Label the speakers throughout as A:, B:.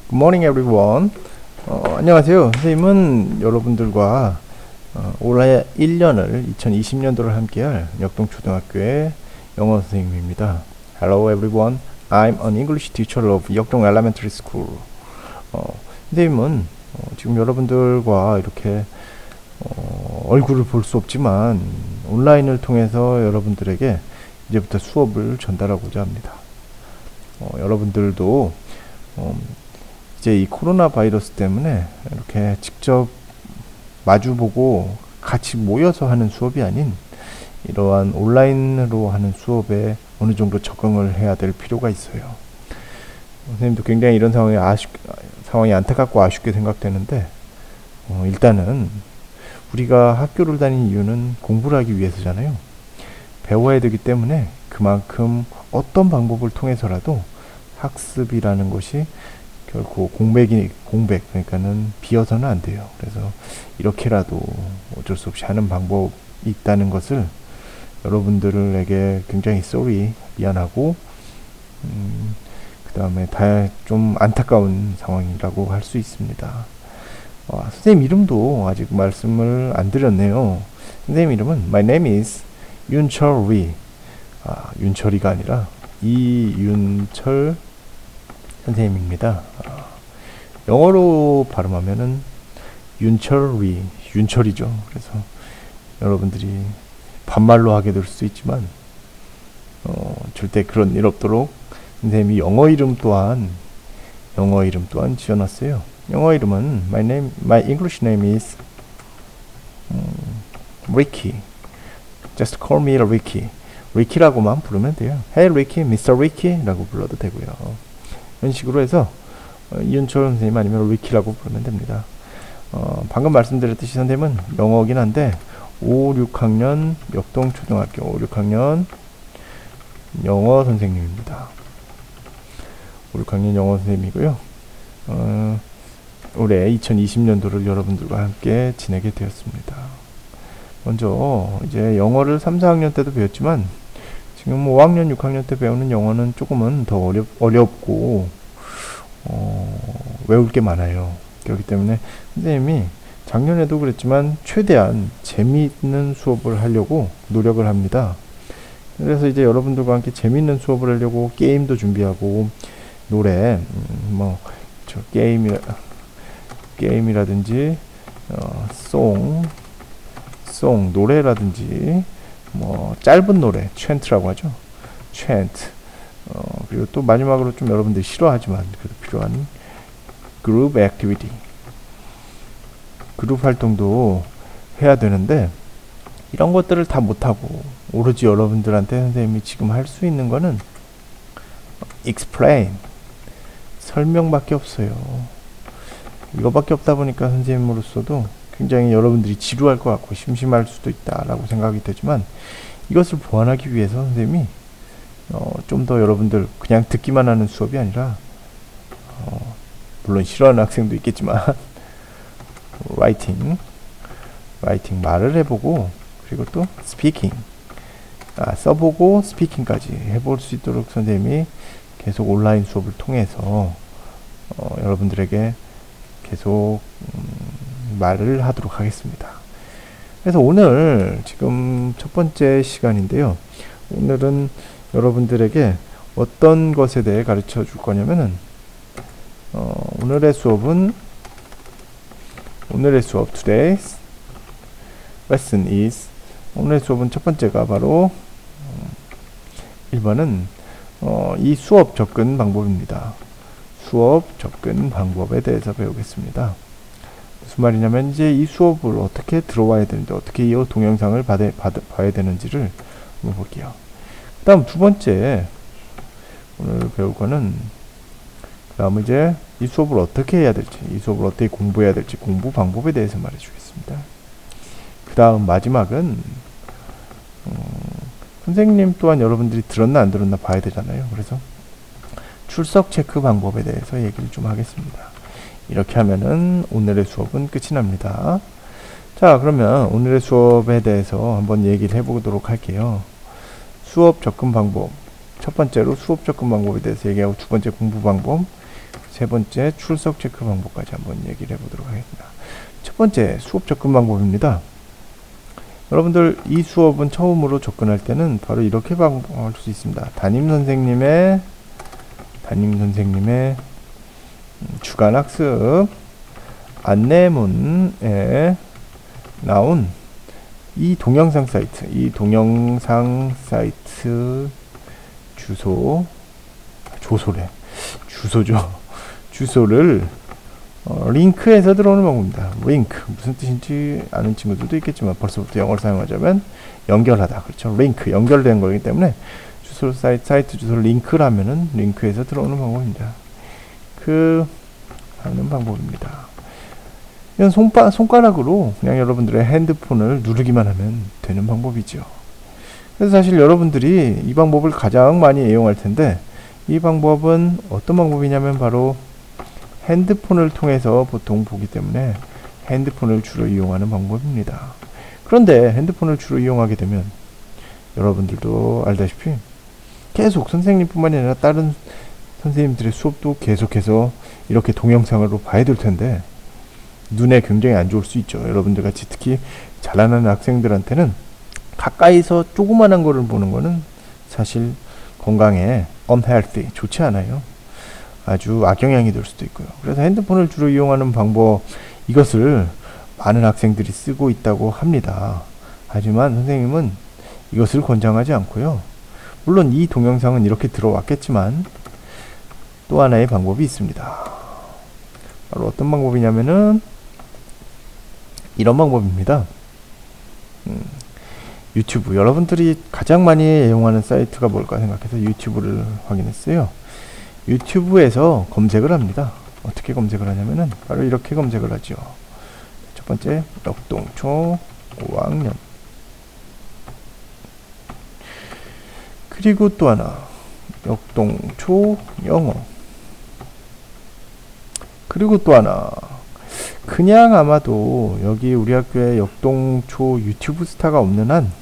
A: Good morning, everyone. 안녕하세요. 선생님은 여러분들과 올해 1년을 2020년도를 함께할 역동초등학교의 영어 선생님입니다. Hello, everyone. I'm an English teacher of 역동 Elementary School. 선생님은 지금 여러분들과 이렇게 얼굴을 볼 수 없지만 온라인을 통해서 여러분들에게 이제부터 수업을 전달하고자 합니다. 여러분들도 이제 이 코로나 바이러스 때문에 이렇게 직접 마주보고 같이 모여서 하는 수업이 아닌 이러한 온라인으로 하는 수업에 어느 정도 적응을 해야 될 필요가 있어요. 선생님도 굉장히 이런 상황이 안타깝고 아쉽게 생각되는데 일단은 우리가 학교를 다니는 이유는 공부를 하기 위해서잖아요. 배워야 되기 때문에 그만큼 어떤 방법을 통해서라도 학습이라는 것이 결코 공백 그러니까는 비어서는 안 돼요. 그래서 이렇게라도 어쩔 수 없이 하는 방법이 있다는 것을 여러분들에게 굉장히 미안하고 그 다음에 좀 안타까운 상황이라고 할 수 있습니다. 선생님 이름도 아직 말씀을 안 드렸네요. 선생님 이름은 My name is 윤철 리. 윤철이가 아니라 이윤철 선생님입니다. 영어로 발음하면은 윤철리, 윤철이죠. 그래서 여러분들이 반말로 하게 될 수 있지만 절대 그런 일 없도록 선생님이 영어 이름 또한 지어놨어요. 영어 이름은 my English name is Ricky. Just call me Ricky. Ricky라고만 부르면 돼요. Hey Ricky, Mr. Ricky라고 불러도 되고요. 이런 식으로 해서 이윤철 선생님 아니면 리키라고 부르면 됩니다. 방금 말씀드렸듯이 선생님은 영어긴 한데 5, 6학년 역동초등학교 5, 6학년 영어 선생님입니다. 5, 6학년 영어 선생님이고요. 올해 2020년도를 여러분들과 함께 지내게 되었습니다. 먼저 이제 영어를 3, 4학년 때도 배웠지만 지금 5학년, 6학년 때 배우는 영어는 조금은 더 어렵고 외울 게 많아요. 그렇기 때문에 선생님이 작년에도 그랬지만 최대한 재미있는 수업을 하려고 노력을 합니다. 그래서 이제 여러분들과 함께 재미있는 수업을 하려고 게임도 준비하고 노래, 게임이라든지 노래라든지 짧은 노래, 챈트라고 하죠. 챈트. 그리고 또 마지막으로 좀 여러분들이 싫어하지만 그래도 필요한 그룹 액티비티. 그룹 활동도 해야 되는데 이런 것들을 다 못하고 오로지 여러분들한테 선생님이 지금 할 수 있는 거는 explain. 설명밖에 없어요. 이거밖에 없다 보니까 선생님으로서도 굉장히 여러분들이 지루할 것 같고 심심할 수도 있다라고 생각이 되지만 이것을 보완하기 위해서 선생님이 좀 더 여러분들 그냥 듣기만 하는 수업이 아니라 물론 싫어하는 학생도 있겠지만 라이팅 말을 해보고 그리고 또 스피킹 써보고 스피킹까지 해볼 수 있도록 선생님이 계속 온라인 수업을 통해서 여러분들에게 계속 말을 하도록 하겠습니다. 그래서 오늘 지금 첫 번째 시간인데요. 오늘은 여러분들에게 어떤 것에 대해 가르쳐 줄 거냐면은 오늘의 수업 today's lesson is 오늘의 수업은 첫 번째가 바로 1번은 이 수업 접근 방법입니다. 수업 접근 방법에 대해서 배우겠습니다. 무슨 말이냐면 이제 이 수업을 어떻게 들어와야 되는지 어떻게 이 동영상을 봐야 되는지를 한번 볼게요. 그 다음 두 번째 오늘 배울 거는 그 다음 이제 이 수업을 어떻게 해야 될지 이 수업을 어떻게 공부해야 될지 공부 방법에 대해서 말해 주겠습니다. 그 다음 마지막은 선생님 또한 여러분들이 들었나 안 들었나 봐야 되잖아요. 그래서 출석 체크 방법에 대해서 얘기를 좀 하겠습니다. 이렇게 하면은 오늘의 수업은 끝이 납니다. 자, 그러면 오늘의 수업에 대해서 한번 얘기를 해보도록 할게요. 수업 접근 방법. 첫 번째로 수업 접근 방법에 대해서 얘기하고 두 번째 공부 방법. 세 번째 출석 체크 방법까지 한번 얘기를 해보도록 하겠습니다. 첫 번째 수업 접근 방법입니다. 여러분들 이 수업은 처음으로 접근할 때는 바로 이렇게 할 수 있습니다. 담임 선생님의 주간 학습 안내문에 나온 이 동영상 사이트 주소를 링크해서 들어오는 방법입니다. 링크 무슨 뜻인지 아는 친구들도 있겠지만 벌써부터 영어를 사용하자면 연결하다, 그렇죠? 링크 연결된 거기 때문에 사이트 주소를 링크를 하면은 링크해서 들어오는 방법입니다. 하는 방법입니다. 이건 손가락으로 그냥 여러분들의 핸드폰을 누르기만 하면 되는 방법이죠. 그래서 사실 여러분들이 이 방법을 가장 많이 애용할 텐데, 이 방법은 어떤 방법이냐면 바로 핸드폰을 통해서 보통 보기 때문에 핸드폰을 주로 이용하는 방법입니다. 그런데 핸드폰을 주로 이용하게 되면 여러분들도 알다시피 계속 선생님뿐만이 아니라 다른 선생님들의 수업도 계속해서 이렇게 동영상으로 봐야 될 텐데 눈에 굉장히 안 좋을 수 있죠. 여러분들 같이 특히 잘하는 학생들한테는 가까이서 조그만한 거를 보는 거는 사실 건강에 unhealthy, 좋지 않아요. 아주 악영향이 될 수도 있고요. 그래서 핸드폰을 주로 이용하는 방법, 이것을 많은 학생들이 쓰고 있다고 합니다. 하지만 선생님은 이것을 권장하지 않고요. 물론 이 동영상은 이렇게 들어왔겠지만 또 하나의 방법이 있습니다. 바로 어떤 방법이냐면은 이런 방법입니다. 유튜브, 여러분들이 가장 많이 애용하는 사이트가 뭘까 생각해서 유튜브를 확인했어요. 유튜브에서 검색을 합니다. 어떻게 검색을 하냐면은 바로 이렇게 검색을 하죠. 첫 번째 역동초 5학년, 그리고 또 하나 역동초 영어, 그리고 또 하나 그냥 아마도 여기 우리 학교에 역동초 유튜브 스타가 없는 한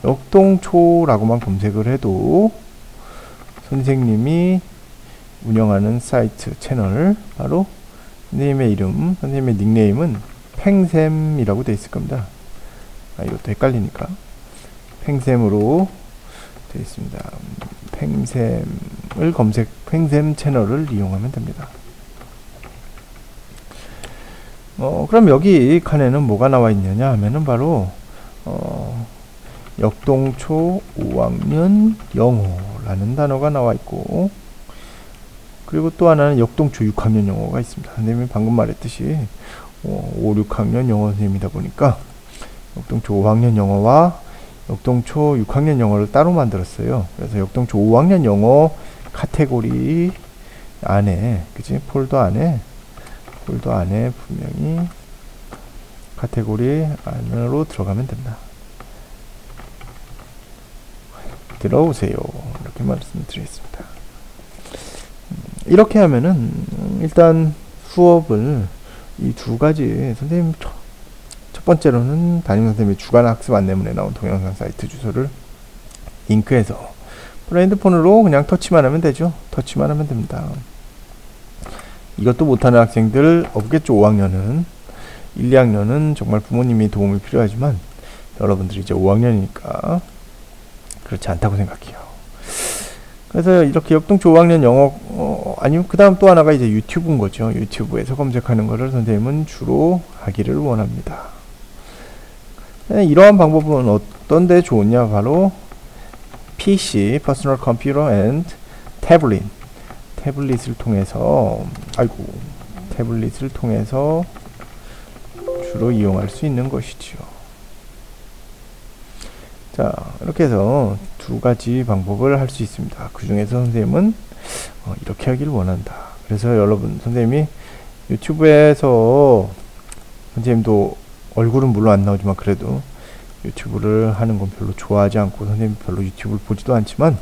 A: 역동초라고만 검색을 해도 선생님이 운영하는 사이트 채널, 바로 선생님의 이름, 선생님의 닉네임은 팽샘이라고 되어 있을 겁니다. 이것도 헷갈리니까 팽샘으로 되어 있습니다. 팽샘 채널을 이용하면 됩니다. 그럼 여기 칸에는 뭐가 나와 있느냐 하면은 바로 역동초 5학년 영어라는 단어가 나와 있고, 그리고 또 하나는 역동초 6학년 영어가 있습니다. 선생님이 방금 말했듯이 5, 6학년 영어 선생님이다 보니까 역동초 5학년 영어와 역동초 6학년 영어를 따로 만들었어요. 그래서 역동초 5학년 영어 카테고리 안에, 그치? 폴더 안에 분명히 카테고리 안으로 들어가면 된다. 들어오세요. 이렇게 말씀드리겠습니다. 이렇게 하면은 일단 수업을 이 두 가지, 선생님 첫 번째로는 담임 선생님의 주간 학습 안내문에 나온 동영상 사이트 주소를 링크해서 핸드폰으로 그냥 터치만 하면 되죠. 터치만 하면 됩니다. 이것도 못하는 학생들 없겠죠. 5학년은 1, 2학년은 정말 부모님이 도움이 필요하지만 여러분들이 이제 5학년이니까 그렇지 않다고 생각해요. 그래서 이렇게 역동초 5학년 영어, 아니면 그 다음 또 하나가 이제 유튜브인 거죠. 유튜브에서 검색하는 거를 선생님은 주로 하기를 원합니다. 이러한 방법은 어떤 데 좋으냐, 바로 PC, Personal Computer and 태블릿을 통해서 주로 이용할 수 있는 것이지요. 자, 이렇게 해서 두 가지 방법을 할 수 있습니다. 그 중에서 선생님은 이렇게 하기를 원한다. 그래서 여러분, 선생님이 유튜브에서 선생님도 얼굴은 물론 안 나오지만 그래도 유튜브를 하는 건 별로 좋아하지 않고 선생님이 별로 유튜브를 보지도 않지만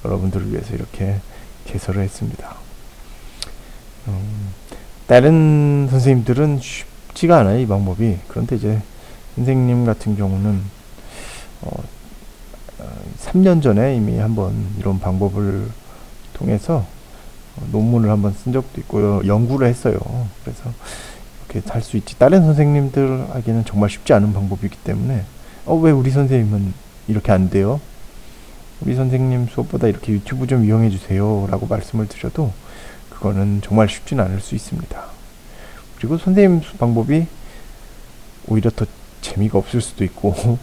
A: 여러분들을 위해서 이렇게 개설을 했습니다. 다른 선생님들은 쉽지가 않아요, 이 방법이. 그런데 이제 선생님 같은 경우는 3년 전에 이미 한번 이런 방법을 통해서 논문을 한번 쓴 적도 있고요. 연구를 했어요. 그래서 이렇게 할 수 있지. 다른 선생님들 하기에는 정말 쉽지 않은 방법이기 때문에 왜 우리 선생님은 이렇게 안 돼요? 우리 선생님 수업보다 이렇게 유튜브 좀 이용해 주세요 라고 말씀을 드려도 그거는 정말 쉽지는 않을 수 있습니다. 그리고 선생님 방법이 오히려 더 재미가 없을 수도 있고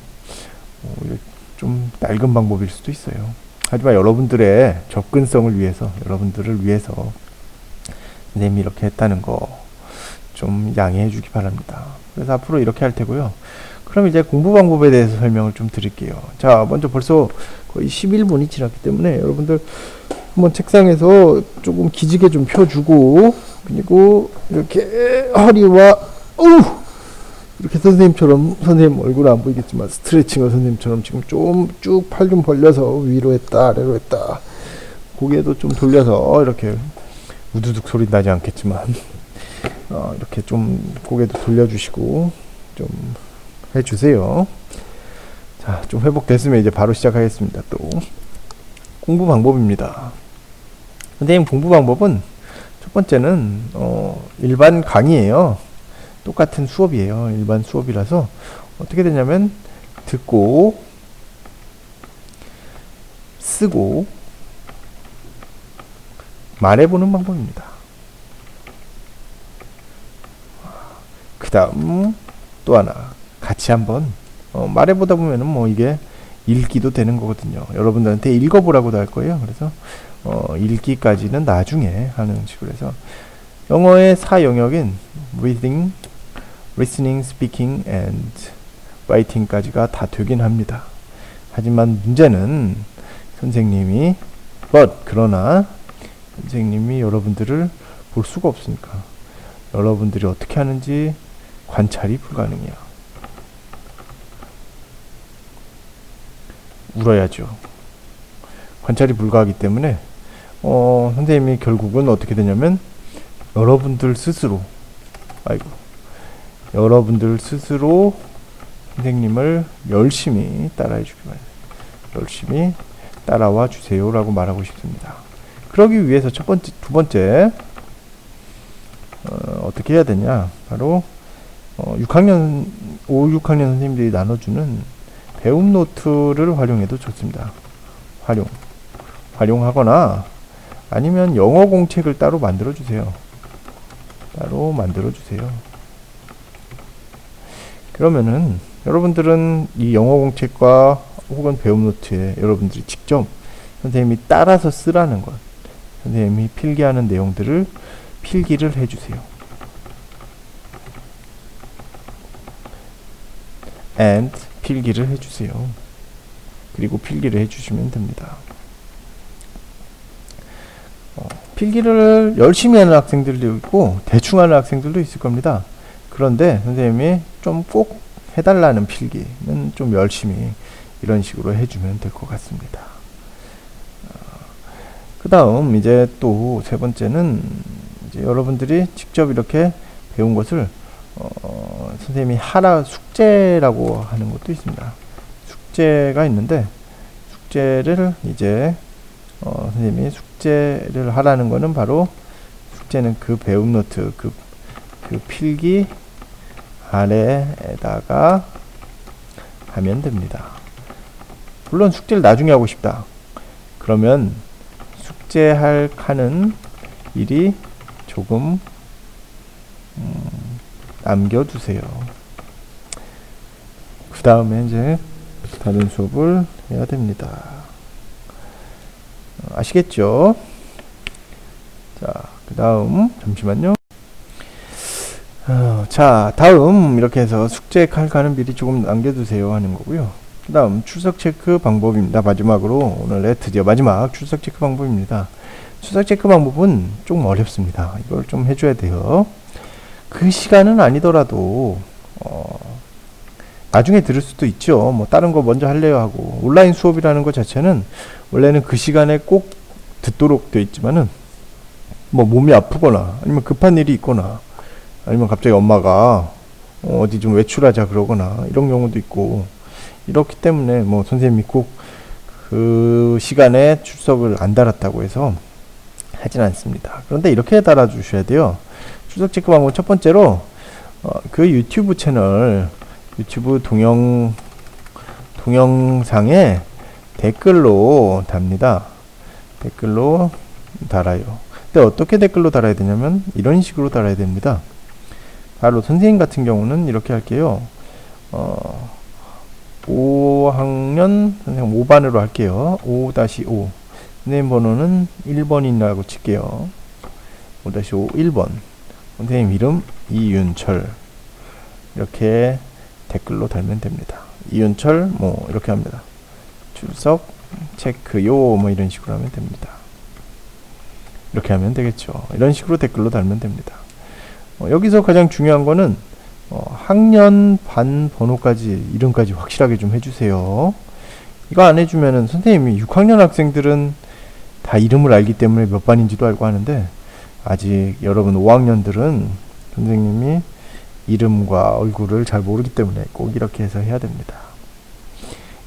A: 오히려 좀 낡은 방법일 수도 있어요. 하지만 여러분들의 접근성을 위해서, 여러분들을 위해서 선생님이 이렇게 했다는 거 좀 양해해 주기 바랍니다. 그래서 앞으로 이렇게 할 테고요. 그럼 이제 공부 방법에 대해서 설명을 좀 드릴게요. 자, 먼저 벌써 거의 11분이 지났기 때문에 여러분들 한번 책상에서 조금 기지개 좀 펴주고, 그리고 이렇게 허리와 이렇게 선생님처럼, 선생님 얼굴은 안 보이겠지만 스트레칭을 선생님처럼 지금 좀 쭉 팔 좀 벌려서 위로 했다 아래로 했다, 고개도 좀 돌려서 이렇게 우두둑 소리 나지 않겠지만 이렇게 좀 고개도 돌려주시고 좀 해주세요. 자, 좀 회복됐으면 이제 바로 시작하겠습니다. 또 공부 방법입니다. 선생님 공부 방법은 첫 번째는 일반 강의예요. 똑같은 수업이에요. 일반 수업이라서 어떻게 되냐면 듣고 쓰고 말해보는 방법입니다. 그 다음 또 하나 같이 한번 말해보다 보면은 뭐 이게 읽기도 되는 거거든요. 여러분들한테 읽어보라고도 할 거예요. 그래서 읽기까지는 나중에 하는 식으로 해서 영어의 4영역인 reading, listening, speaking and writing까지가 다 되긴 합니다. 하지만 문제는 선생님이 그러나 선생님이 여러분들을 볼 수가 없으니까 여러분들이 어떻게 하는지 관찰이 불가능해요. 울어야죠. 관찰이 불가하기 때문에 선생님이 결국은 어떻게 되냐면 여러분들 스스로 선생님을 열심히 따라해 주기 바랍니다. 열심히 따라와 주세요 라고 말하고 싶습니다. 그러기 위해서 두 번째 어떻게 해야 되냐, 바로 6학년 선생님들이 나눠주는 배움 노트를 활용해도 좋습니다. 활용하거나 아니면 영어 공책을 따로 만들어 주세요. 그러면은 여러분들은 이 영어 공책과 혹은 배움 노트에 여러분들이 직접 선생님이 따라서 쓰라는 것, 선생님이 필기하는 내용들을 필기를 해주세요. and 필기를 해주세요. 그리고 필기를 해주시면 됩니다. 필기를 열심히 하는 학생들도 있고 대충 하는 학생들도 있을 겁니다. 그런데 선생님이 좀 꼭 해달라는 필기는 좀 열심히 이런 식으로 해주면 될 것 같습니다. 그 다음 이제 또 세 번째는 이제 여러분들이 직접 이렇게 배운 것을 선생님이 숙제라고 하는 것도 있습니다. 숙제가 있는데 숙제를 이제 선생님이 숙제를 하라는 거는 바로 숙제는 그 배움 노트 그 필기 아래에다가 하면 됩니다. 물론 숙제를 나중에 하고 싶다 그러면 숙제할 칸은 미리 조금 남겨두세요. 그 다음에 이제 다른 수업을 해야 됩니다. 아시겠죠? 자, 그 다음 잠시만요. 자, 다음 이렇게 해서 숙제 칼칸은 미리 조금 남겨두세요 하는 거고요. 그 다음 출석 체크 방법입니다. 마지막으로 오늘의 드디어 마지막 출석 체크 방법입니다. 출석 체크 방법은 좀 어렵습니다. 이걸 좀 해줘야 돼요. 그 시간은 아니더라도 나중에 들을 수도 있죠. 뭐 다른 거 먼저 할래요 하고. 온라인 수업이라는 것 자체는 원래는 그 시간에 꼭 듣도록 되어 있지만은 뭐 몸이 아프거나 아니면 급한 일이 있거나 아니면 갑자기 엄마가 어디 좀 외출하자 그러거나 이런 경우도 있고 이렇기 때문에 뭐 선생님이 꼭 그 시간에 출석을 안 달았다고 해서 하진 않습니다. 그런데 이렇게 달아주셔야 돼요. 출석 체크 방법 첫 번째로 그 유튜브 채널, 유튜브 동영상에 댓글로 답니다. 댓글로 달아요. 근데 어떻게 댓글로 달아야 되냐면 이런 식으로 달아야 됩니다. 바로 선생님 같은 경우는 이렇게 할게요. 5학년 선생님 5반으로 할게요. 5-5 선생님 번호는 1번이라고 칠게요. 5-5 1번 선생님 이름 이윤철 이렇게 댓글로 달면 됩니다. 이윤철 뭐 이렇게 합니다. 출석 체크요 뭐 이런 식으로 하면 됩니다. 이렇게 하면 되겠죠. 이런 식으로 댓글로 달면 됩니다. 여기서 가장 중요한 거는 학년 반 번호까지 이름까지 확실하게 좀 해주세요. 이거 안 해주면은 선생님이 6학년 학생들은 다 이름을 알기 때문에 몇 반인지도 알고 하는데 아직 여러분 5학년들은 선생님이 이름과 얼굴을 잘 모르기 때문에 꼭 이렇게 해서 해야 됩니다.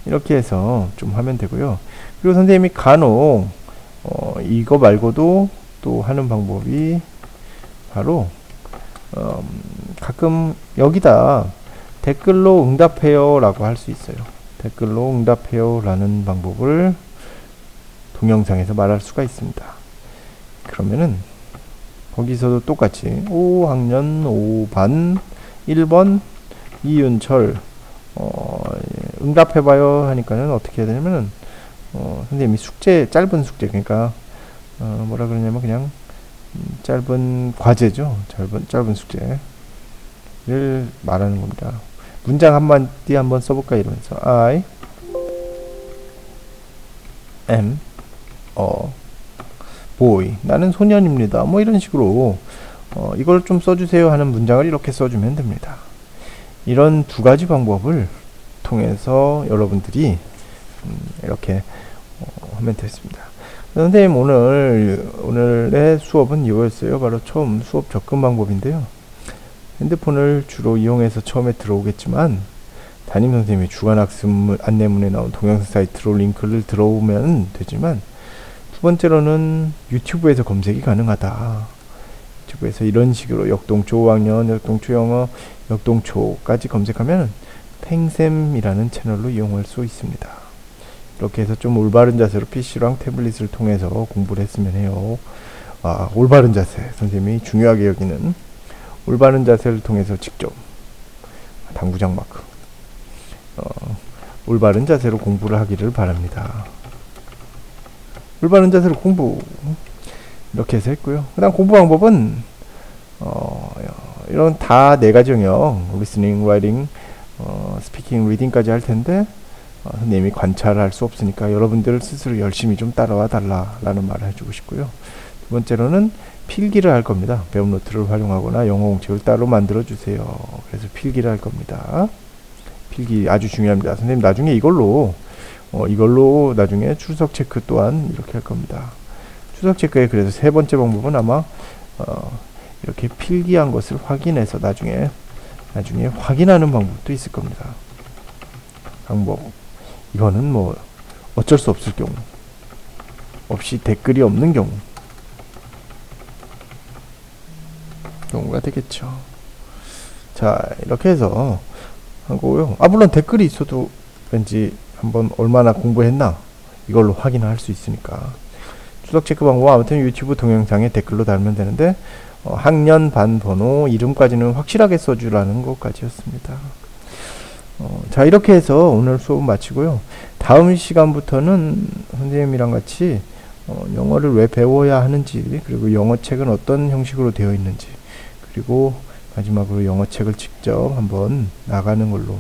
A: 이렇게 해서 좀 하면 되고요. 그리고 선생님이 간혹 이거 말고도 또 하는 방법이 바로 가끔 여기다 댓글로 응답해요 라고 할 수 있어요. 댓글로 응답해요 라는 방법을 동영상에서 말할 수가 있습니다. 그러면은 거기서도 똑같이 5학년 5반 1번 이윤철 응답해봐요 하니까는 어떻게 해야 되냐면은 선생님이 숙제 짧은 숙제 그러니까 뭐라 그러냐면 그냥 짧은 과제죠. 짧은 숙제를 말하는 겁니다. 문장 한마디 한번 써볼까 이러면서 I am a boy 나는 소년입니다. 뭐 이런 식으로 이걸 좀 써주세요 하는 문장을 이렇게 써주면 됩니다. 이런 두 가지 방법을 통해서 여러분들이 이렇게 하면 됐습니다. 선생님 오늘의 수업은 이거였어요. 바로 처음 수업 접근 방법인데요. 핸드폰을 주로 이용해서 처음에 들어오겠지만 담임 선생님이 주간학습 안내문에 나온 동영상 사이트로 링크를 들어오면 되지만 두 번째로는 유튜브에서 검색이 가능하다. 유튜브에서 이런 식으로 역동초 5학년, 역동초 영어, 역동초까지 검색하면 팽쌤이라는 채널로 이용할 수 있습니다. 이렇게 해서 좀 올바른 자세로 PC랑 태블릿을 통해서 공부를 했으면 해요. 올바른 자세. 선생님이 중요하게 여기는 올바른 자세를 통해서 직접 당구장 마크 올바른 자세로 공부를 하기를 바랍니다. 올바른 자세로 공부 이렇게 해서 했고요. 그 다음 공부 방법은 이런 다 4가지 영역 리스닝, 라이팅, 스피킹, 리딩까지 할 텐데 선생님이 관찰할 수 없으니까 여러분들 스스로 열심히 좀 따라와 달라 라는 말을 해주고 싶고요. 두 번째로는 필기를 할 겁니다. 배움 노트를 활용하거나 영어 공책을 따로 만들어 주세요. 그래서 필기를 할 겁니다. 필기 아주 중요합니다. 선생님 나중에 이걸로 나중에 출석 체크 또한 이렇게 할 겁니다. 출석 체크의 그래서 세 번째 방법은 아마 이렇게 필기한 것을 확인해서 나중에 확인하는 방법도 있을 겁니다. 방법 이거는 뭐 어쩔 수 없을 경우 없이 댓글이 없는 경우가 되겠죠. 자 이렇게 해서 하고요. 물론 댓글이 있어도 왠지 한번 얼마나 공부했나 이걸로 확인할 수 있으니까 추석 체크 방법 아무튼 유튜브 동영상에 댓글로 달면 되는데 학년 반 번호 이름까지는 확실하게 써주라는 것까지였습니다. 자 이렇게 해서 오늘 수업 마치고요. 다음 시간부터는 선생님이랑 같이 영어를 왜 배워야 하는지 그리고 영어책은 어떤 형식으로 되어 있는지 그리고 마지막으로 영어책을 직접 한번 나가는 걸로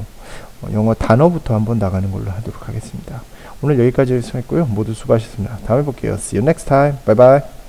A: 영어 단어부터 한번 나가는 걸로 하도록 하겠습니다. 오늘 여기까지 했고요. 모두 수고하셨습니다. 다음에 볼게요. See you next time. Bye bye.